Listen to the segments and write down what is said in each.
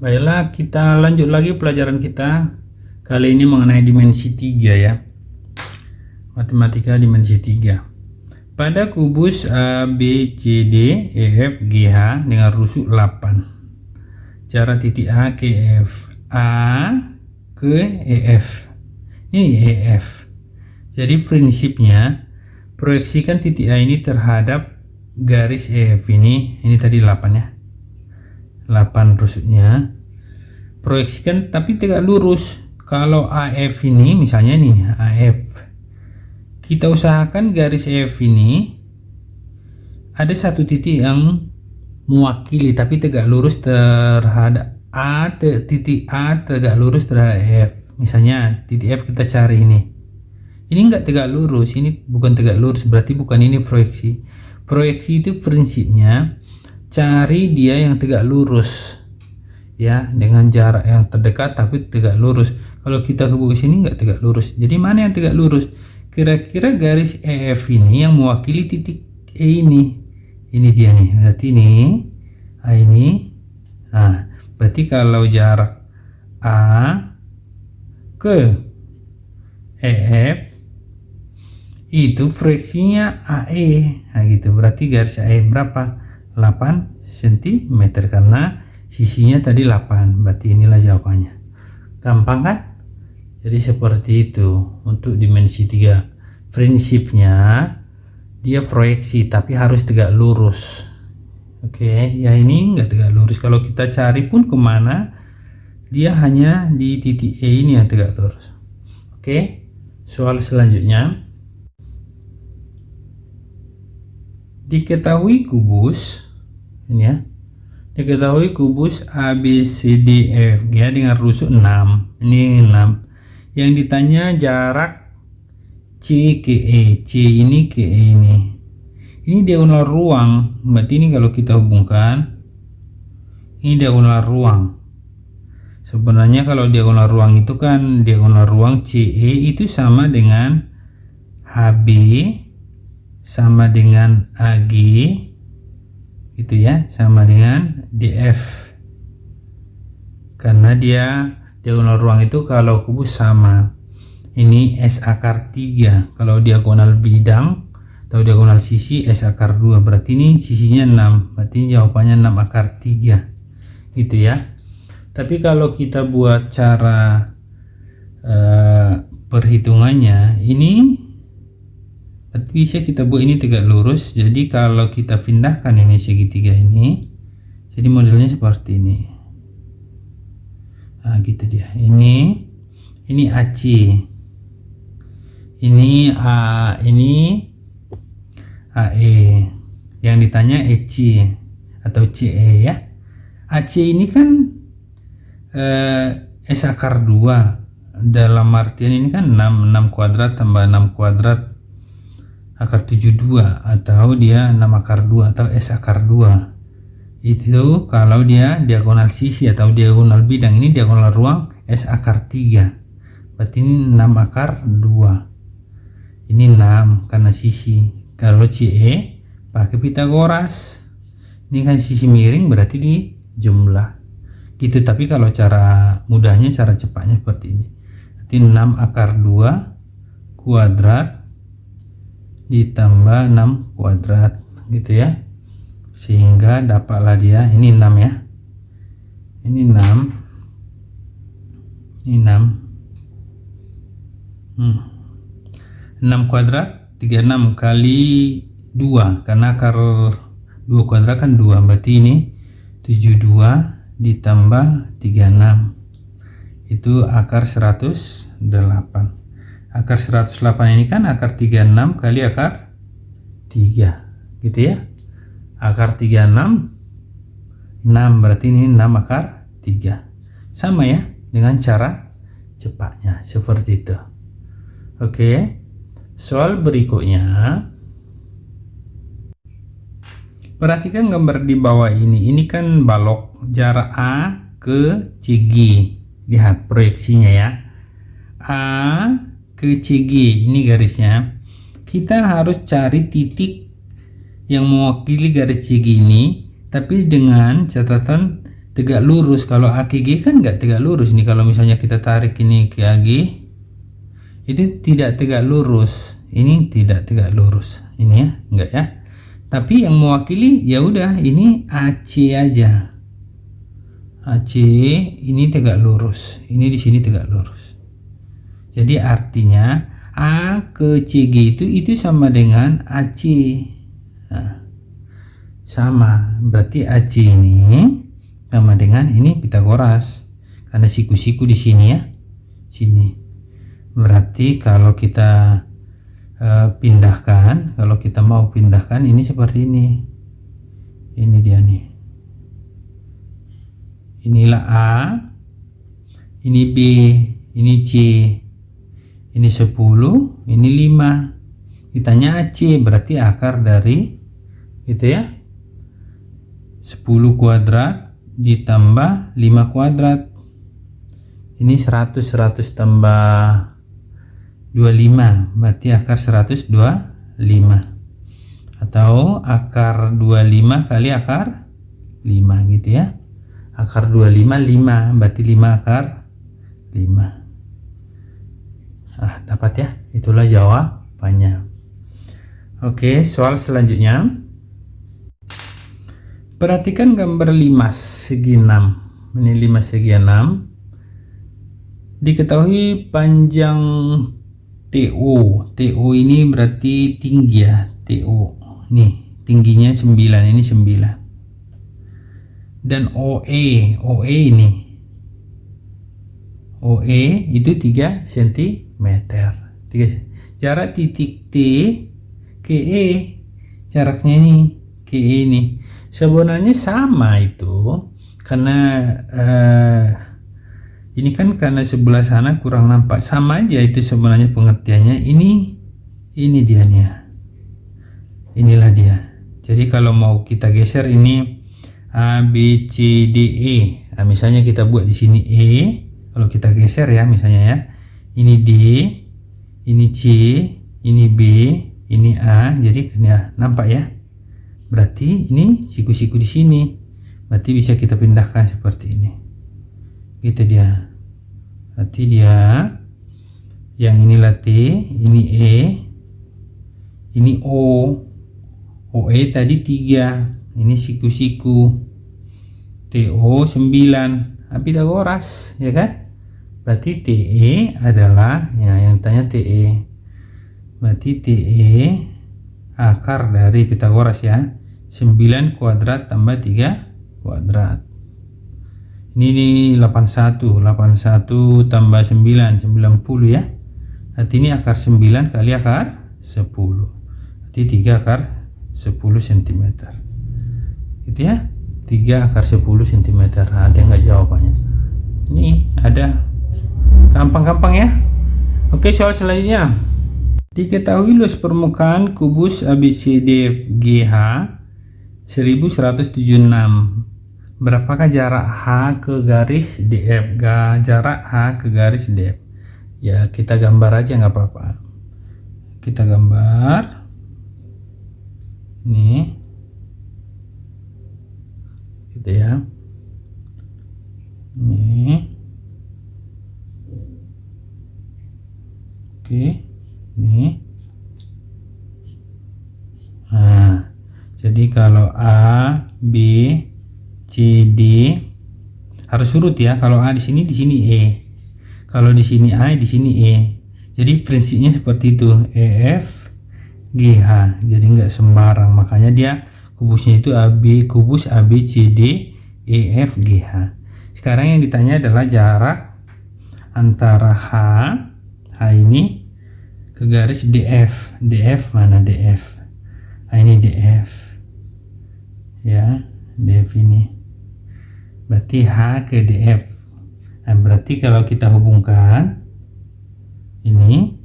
Baiklah, kita lanjut lagi pelajaran kita. Kali ini mengenai dimensi 3 ya. Matematika dimensi 3. Pada kubus A, B, C, D, E, F, G, H dengan rusuk 8. Jarak titik A ke F. A ke EF. Ini EF. Jadi prinsipnya proyeksikan titik A ini terhadap garis EF ini. Ini tadi 8 ya. 8 rusuknya, proyeksikan tapi tegak lurus. Kalau AF ini misalnya nih AF, kita usahakan garis EF ini ada satu titik yang mewakili tapi tegak lurus terhadap titik A tegak lurus terhadap F. Misalnya titik F kita cari ini enggak tegak lurus, ini bukan tegak lurus, berarti bukan ini proyeksi. Proyeksi itu prinsipnya cari dia yang tegak lurus ya, dengan jarak yang terdekat tapi tegak lurus. Kalau kita ke sini nggak tegak lurus, jadi mana yang tegak lurus? Kira-kira garis EF ini yang mewakili titik E ini dia nih, berarti ini A ini. Nah, berarti kalau jarak A ke EF itu proyeksinya AE. Nah gitu, berarti garis AE berapa? 8 cm karena sisinya tadi 8. Berarti inilah jawabannya. Gampang kan? Jadi seperti itu untuk dimensi 3. Prinsipnya dia proyeksi tapi harus tegak lurus. Oke, ya ini enggak tegak lurus. Kalau kita cari pun kemana, dia hanya di titik E ini yang tegak lurus. Oke, soal selanjutnya. Diketahui kubus ini ya, diketahui kubus A, B, C, D, F ya dengan rusuk 6. Ini 6. Yang ditanya jarak C ke E. C ini ke E ini. Ini diagonal ruang. Berarti ini kalau kita hubungkan, ini diagonal ruang. Sebenarnya kalau diagonal ruang itu kan diagonal ruang CE itu sama dengan HB sama dengan AG gitu ya, sama dengan DF, karena dia diagonal ruang itu kalau kubus sama. Ini S akar 3 kalau diagonal bidang atau diagonal sisi S akar 2, berarti ini sisinya 6, berarti jawabannya 6 akar 3 gitu ya. Tapi kalau kita buat cara perhitungannya ini bisa kita buat ini tegak lurus. Jadi kalau kita pindahkan ini segitiga ini, jadi modelnya seperti ini. Nah gitu dia. Ini AC, ini AE, yang ditanya EC atau CE ya. AC ini kan S akar 2, dalam artian ini kan 6 kuadrat tambah 6 kuadrat akar 72, atau dia 6 akar 2 atau S akar 2. Itu kalau dia diagonal sisi atau diagonal bidang. Ini diagonal ruang S akar 3, berarti ini 6 akar 2. Ini 6 karena sisi. Kalau CE pakai Pitagoras, ini kan sisi miring berarti di jumlah gitu. Tapi kalau cara mudahnya, cara cepatnya seperti ini. Berarti 6 akar 2 kuadrat ditambah 6 kuadrat gitu ya, sehingga dapatlah dia ini 6 ya, ini 6, ini 6 kuadrat 36 kali 2 karena akar 2 kuadrat kan 2, berarti ini 72 ditambah 36 itu akar 108. Akar 108 ini kan akar 36 kali akar 3 gitu ya. Akar 36 6, berarti ini 6 akar 3. Sama ya dengan cara cepatnya seperti itu. Oke, soal berikutnya, perhatikan gambar di bawah ini. Ini kan balok jarak A ke CG. Lihat proyeksinya ya, A ke CG, ini garisnya. Kita harus cari titik yang mewakili garis CG ini, tapi dengan catatan tegak lurus. Kalau AKG kan nggak tegak lurus nih. Kalau misalnya kita tarik ini ke AG, itu tidak tegak lurus. Ini tidak tegak lurus. Ini ya, enggak ya. Tapi yang mewakili ya udah ini AC aja. AC ini tegak lurus. Ini di sini tegak lurus. Jadi artinya A ke CG itu sama dengan AC. Nah, sama. Berarti AC ini sama dengan ini Pitagoras. Karena siku-siku di sini ya. Sini. Berarti kalau kita pindahkan, kalau kita mau pindahkan ini seperti ini dia nih, inilah A, ini B, ini C, ini 10, ini 5. Ditanya AC, berarti akar dari gitu ya, 10 kuadrat ditambah 5 kuadrat, ini 100 tambah 25, berarti akar 125, atau akar 25 kali akar 5 gitu ya. Akar 25 5, berarti 5 akar 5. Dapat ya, itulah jawabannya. Oke, soal selanjutnya, perhatikan gambar 5 segi 6. Ini 5 segi 6. Diketahui panjang TO ini berarti tinggi ya. TO nih tingginya 9, ini 9. Dan OE ini OE itu 3 cm. Jarak titik T ke E, jaraknya ini ke E ini sebenarnya sama itu, karena ini kan karena sebelah sana kurang nampak, sama aja itu sebenarnya pengertiannya. Ini dia nih, inilah dia. Jadi kalau mau kita geser ini A B C D E, nah, misalnya kita buat di sini E, kalau kita geser ya misalnya ya, ini D, ini C, ini B, ini A, jadi ya, nampak ya. Berarti ini siku-siku di sini, berarti bisa kita pindahkan seperti ini. Gitu dia. Berarti dia yang inilah T, ini E, ini O. OE tadi 3, ini siku-siku. TO 9, Pitagoras ya kan? Berarti TE adalah ya, yang tanya TE. Berarti TE akar dari Pitagoras ya. 9 kuadrat tambah 3 kuadrat. Ini 81 tambah 9, 90 ya. Berarti ini akar 9 kali akar 10. Berarti 3 akar 10 cm. Gitu ya. 3 akar 10 cm. Ada nggak jawabannya? Ini ada. Gampang-gampang ya. Oke, soal selanjutnya. Diketahui luas permukaan kubus ABCDFGH 1176. Berapakah jarak H ke garis DF? Jarak H ke garis DF. Ya, kita gambar aja nggak apa-apa. Kita gambar. Nih. Gitu ya. Nih. Oke. Nih. Nah, jadi kalau A, B, C, D harus urut ya. Kalau A di sini E. Kalau di sini A, di sini E. Jadi prinsipnya seperti itu. EF GH. Jadi nggak sembarang. Makanya dia kubusnya itu AB, kubus AB C D EF GH. Sekarang yang ditanya adalah jarak antara H ini ke garis DF. DF mana DF? Nah, ini DF. Ya, DF ini. Berarti H ke DF. Nah, berarti kalau kita hubungkan ini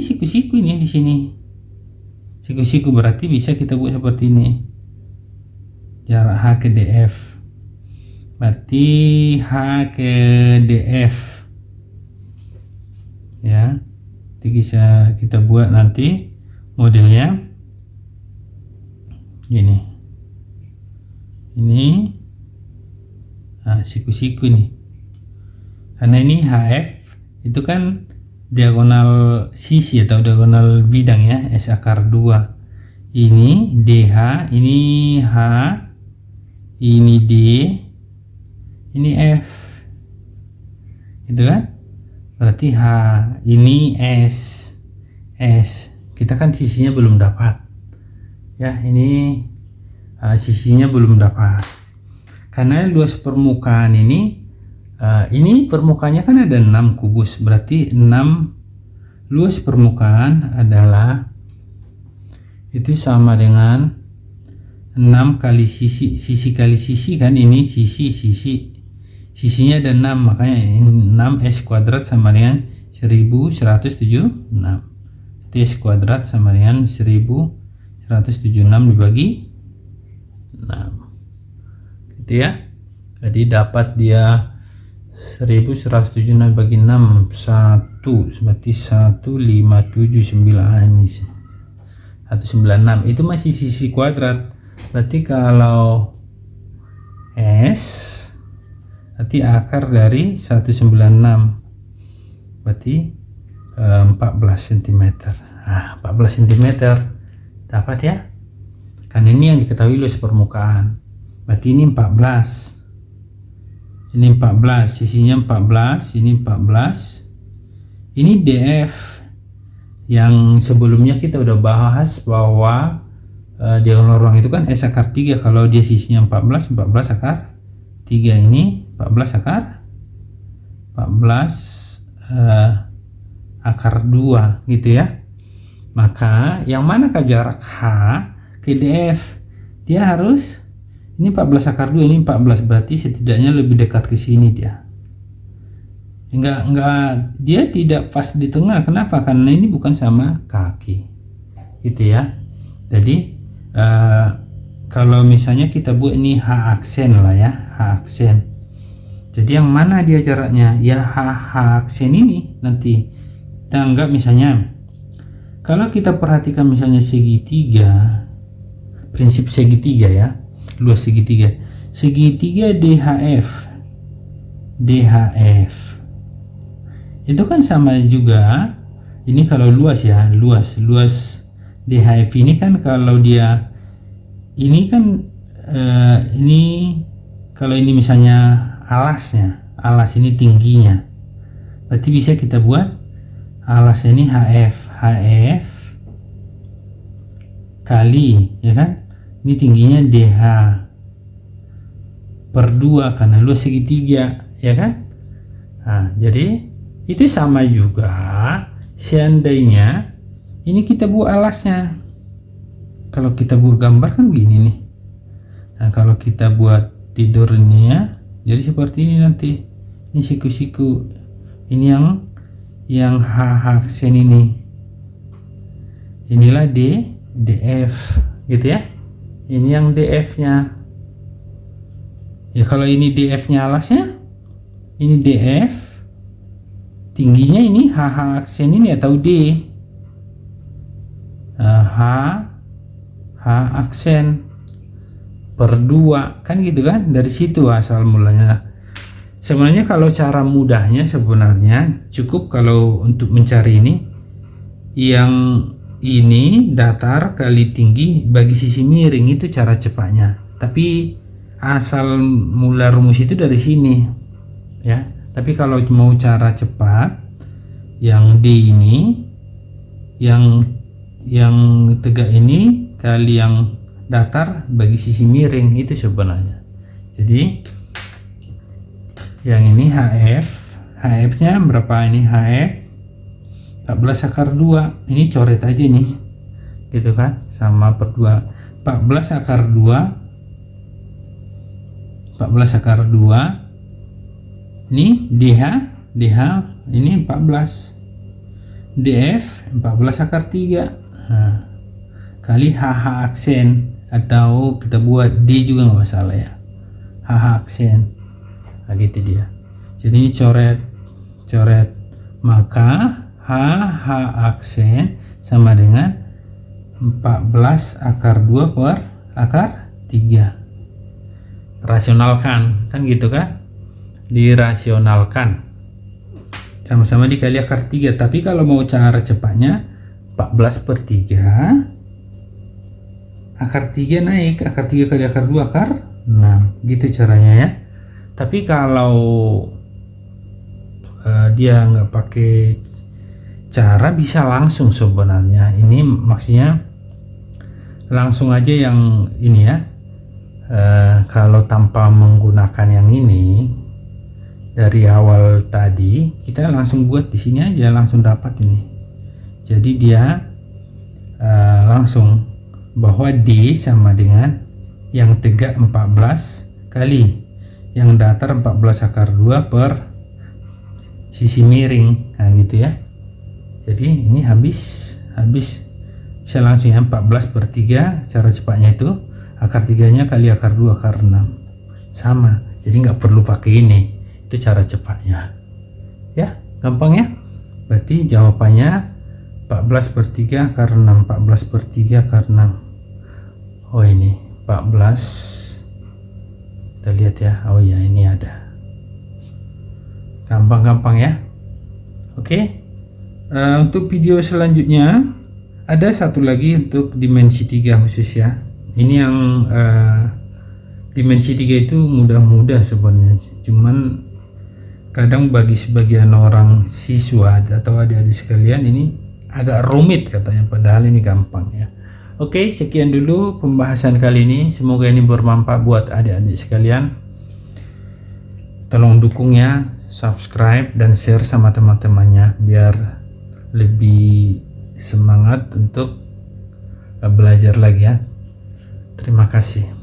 siku-siku ini di sini. Siku-siku berarti bisa kita buat seperti ini. Jarak H ke DF. Berarti H ke DF. Ya. Jadi bisa kita buat nanti modelnya gini. ini siku-siku nih, karena ini HF itu kan diagonal sisi atau diagonal bidang ya, S akar 2. Ini DH, ini H, ini D, ini F, itu kan berarti H, ini S. Kita kan sisinya belum dapat ya, ini sisinya belum dapat karena luas permukaan ini permukaannya kan ada 6 kubus, berarti 6 luas permukaan adalah itu sama dengan 6 kali sisi kali sisi kan, ini sisinya ada 6, makanya 6 S kuadrat sama dengan 1176. S kuadrat sama dengan 1176 dibagi 6 gitu ya. Jadi dapat dia 1176 bagi 6 1, berarti 1579 ini 196, itu masih sisi kuadrat. Berarti kalau S berarti akar dari 196, berarti 14 cm. 14 cm dapat ya, kan ini yang diketahui luas permukaan. Berarti ini 14, ini 14, sisinya 14, ini 14, ini DF yang sebelumnya kita udah bahas bahwa diagonal ruang itu kan S akar 3, kalau dia sisinya 14 akar 3, ini 14 akar 2 gitu ya. Maka yang manakah jarak H ke DF? Dia harus ini 14 akar 2, ini 14, berarti setidaknya lebih dekat ke sini dia. Enggak, dia tidak pas di tengah. Kenapa? Karena ini bukan sama kaki gitu ya. Jadi kalau misalnya kita buat ini H aksen lah ya, H aksen. Jadi yang mana dia jaraknya? Ya H aksen ini nanti kita anggap misalnya, kalau kita perhatikan misalnya segitiga, prinsip segitiga ya, luas segitiga DHF itu kan sama juga. Ini kalau luas ya, luas DHF ini kan kalau dia ini kan ini kalau ini misalnya alas ini tingginya, berarti bisa kita buat alas ini HF kali ya kan, ini tingginya DH per 2 karena luas segitiga ya kan. Jadi itu sama juga seandainya ini kita buat alasnya. Kalau kita buat gambar kan begini nih. Nah kalau kita buat tidur ini ya, jadi seperti ini nanti. Ini siku-siku, ini yang H aksen ini. Inilah DF gitu ya. Ini yang DF-nya. Ya kalau ini DF-nya alasnya, ini DF, tingginya ini HH aksen ini atau D. H aksen per 2 kan gitu kan, dari situ asal mulanya. Sebenarnya kalau cara mudahnya sebenarnya cukup kalau untuk mencari ini, yang ini datar kali tinggi bagi sisi miring, itu cara cepatnya. Tapi asal mula rumus itu dari sini ya. Tapi kalau mau cara cepat, yang D ini yang tegak ini kali yang datar bagi sisi miring, itu sebenarnya. Jadi yang ini HF nya berapa? Ini HF 14 akar 2, ini coret aja nih gitu kan, sama per 2, 14 akar 2 ini DH ini 14, DF 14 akar 3 kali HH aksen, atau kita buat D juga nggak masalah ya, HH aksen. Nah, gitu dia. Jadi ini coret, maka HH aksen sama dengan 14 akar 2 per akar 3. rasionalkan, kan gitu kan, dirasionalkan sama-sama dikali akar 3. Tapi kalau mau cara cepatnya 14/3 akar 3 naik, akar 3 kali akar 2 akar 6, gitu caranya ya. Tapi kalau dia nggak pakai cara, bisa langsung sebenarnya. Ini maksudnya langsung aja yang ini ya. Kalau tanpa menggunakan yang ini dari awal tadi, kita langsung buat di sini aja, langsung dapat ini. Jadi dia langsung bahwa D sama dengan yang tegak 14 kali yang datar 14 akar 2 per sisi miring, nah gitu ya. Jadi ini habis bisa langsung ya, 14/3 cara cepatnya itu akar 3 nya kali akar 2 akar 6 sama, jadi nggak perlu pakai ini, itu cara cepatnya ya, gampang ya. Berarti jawabannya 14/3 akar 6, 14/3 akar 6. Oh ini 14, kita lihat ya. Oh ya, ini ada, gampang-gampang ya. Oke. Untuk video selanjutnya ada satu lagi untuk dimensi 3 khusus ya. Ini yang dimensi 3 itu mudah-mudah sebenarnya, cuman kadang bagi sebagian orang siswa atau adik-adik sekalian ini agak rumit katanya, padahal ini gampang ya. Oke, sekian dulu pembahasan kali ini, semoga ini bermanfaat buat adik-adik sekalian. Tolong dukung ya, subscribe dan share sama teman-temannya biar lebih semangat untuk belajar lagi ya. Terima kasih.